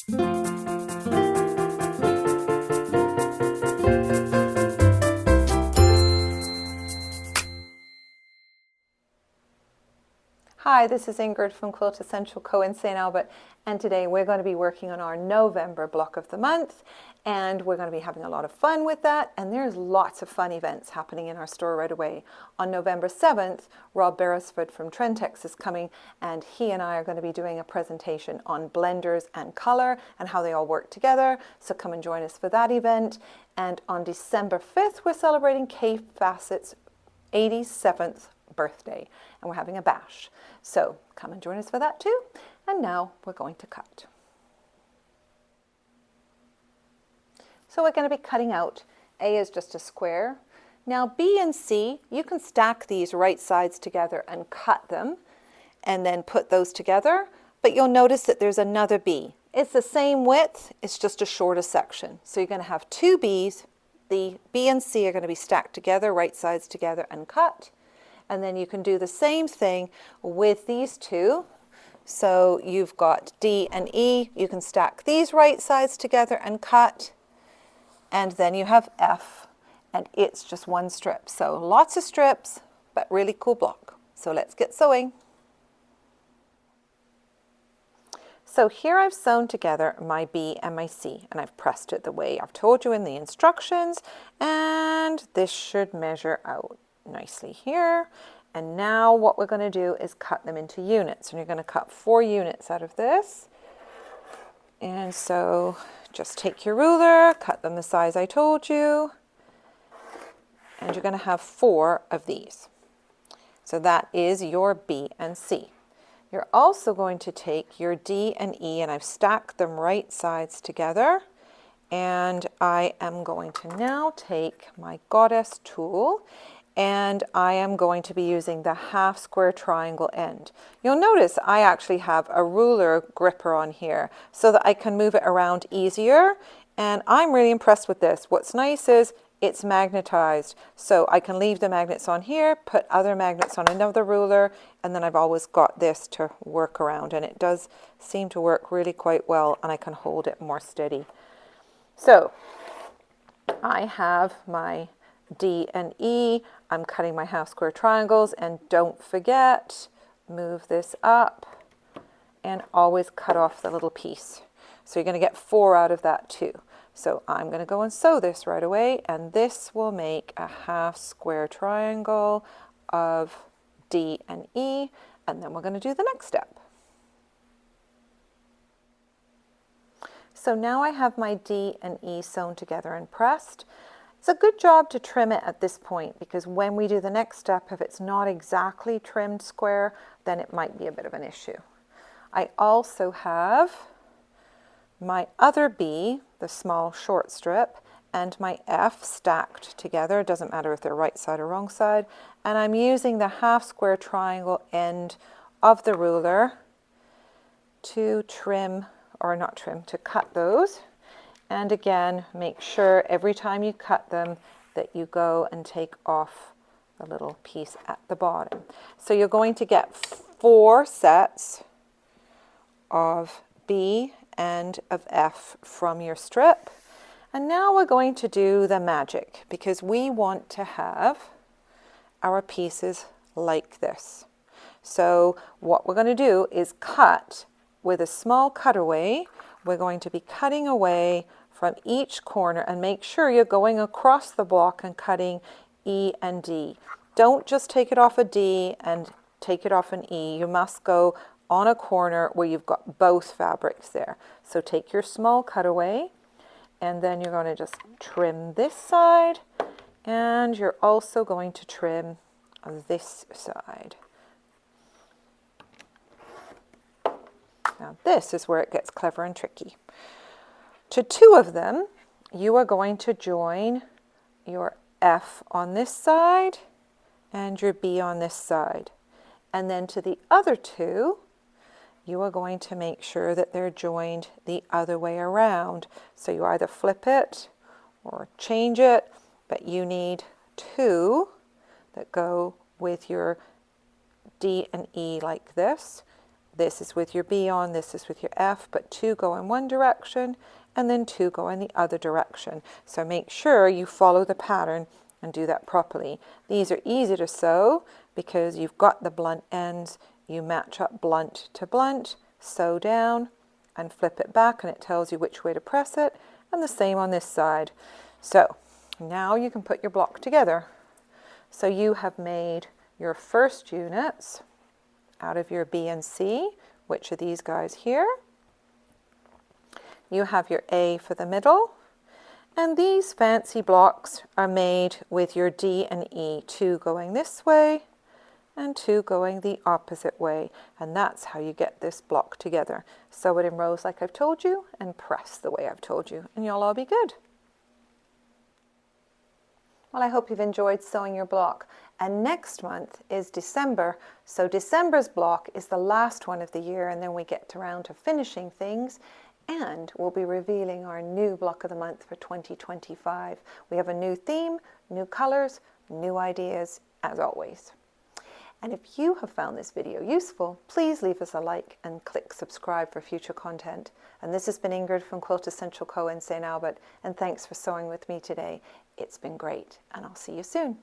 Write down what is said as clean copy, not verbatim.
Hi, this is Ingrid from Quiltessential Co in St. Albert, and today we're going to be working on our November block of the month, and we're going to be having a lot of fun with that, and there's lots of fun events happening in our store right away. On November 7th, Rob Beresford from Trentex is coming, and he and I are going to be doing a presentation on blenders and color and how they all work together, so come and join us for that event. And on December 5th, we're celebrating Fassett's 87th birthday, and we're having a bash. So come and join us for that too. And now we're going to cut. So we're going to be cutting out. A is just a square. Now B and C, you can stack these right sides together and cut them and then put those together, but you'll notice that there's another B. It's the same width, it's just a shorter section. So you're going to have two B's. The B and C are going to be stacked together, right sides together, and cut. And then you can do the same thing with these two. So you've got D and E. You can stack these right sides together and cut. And then you have F, and it's just one strip. So lots of strips, but really cool block. So let's get sewing. So here I've sewn together my B and my C, and I've pressed it the way I've told you in the instructions, and this should measure out nicely here. And now what we're going to do is cut them into units, and you're going to cut 4 units out of this. And so just take your ruler, cut them the size I told you, and you're going to have 4 of these. So that is your B and C. You're also going to take your D and E, and I've stacked them right sides together, and I am going to now take my goddess tool, and I am going to be using the half square triangle end. You'll notice I actually have a ruler gripper on here so that I can move it around easier, and I'm really impressed with this. What's nice is it's magnetized, so I can leave the magnets on here, put other magnets on another ruler, and then I've always got this to work around, and it does seem to work really quite well, and I can hold it more steady. So I have my D and E. I'm cutting my half square triangles, and don't forget, move this up and always cut off the little piece. So you're going to get 4 out of that too. So I'm going to go and sew this right away, and this will make a half square triangle of D and E, and then we're going to do the next step. So now I have my D and E sewn together and pressed. It's a good job to trim it at this point, because when we do the next step, if it's not exactly trimmed square, then it might be a bit of an issue. I also have my other B, the small short strip, and my F stacked together. It doesn't matter if they're right side or wrong side. And I'm using the half square triangle end of the ruler to trim, or not trim, to cut those. And again, make sure every time you cut them that you go and take off the little piece at the bottom. So you're going to get 4 sets of B and of F from your strip. And now we're going to do the magic, because we want to have our pieces like this. So what we're going to do is cut with a small cutaway. We're going to be cutting away from each corner, and make sure you're going across the block and cutting E and D. Don't just take it off a D and take it off an E. You must go on a corner where you've got both fabrics there. So take your small cutaway, and then you're going to just trim this side, and you're also going to trim this side. Now this is where it gets clever and tricky. To 2 of them, you are going to join your F on this side and your B on this side. And then to the other 2, you are going to make sure that they're joined the other way around. So you either flip it or change it, but you need 2 that go with your D and E like this. This is with your B on, this is with your F, but 2 go in one direction and then 2 go in the other direction. So make sure you follow the pattern and do that properly. These are easy to sew because you've got the blunt ends. You match up blunt to blunt, sew down and flip it back, and it tells you which way to press it, and the same on this side. So now you can put your block together. So you have made your first units out of your B and C, which are these guys here. You have your A for the middle, and these fancy blocks are made with your D and E, 2 going this way and 2 going the opposite way, and that's how you get this block together. Sew it in rows like I've told you and press the way I've told you, and you'll all be good. Well, I hope you've enjoyed sewing your block. And next month is December, so December's block is the last one of the year, and then we get around to finishing things, and we'll be revealing our new block of the month for 2025. We have a new theme, new colors, new ideas, as always. And if you have found this video useful, please leave us a like and click subscribe for future content. And this has been Ingrid from Quiltessential Co in St. Albert, and thanks for sewing with me today. It's been great, and I'll see you soon.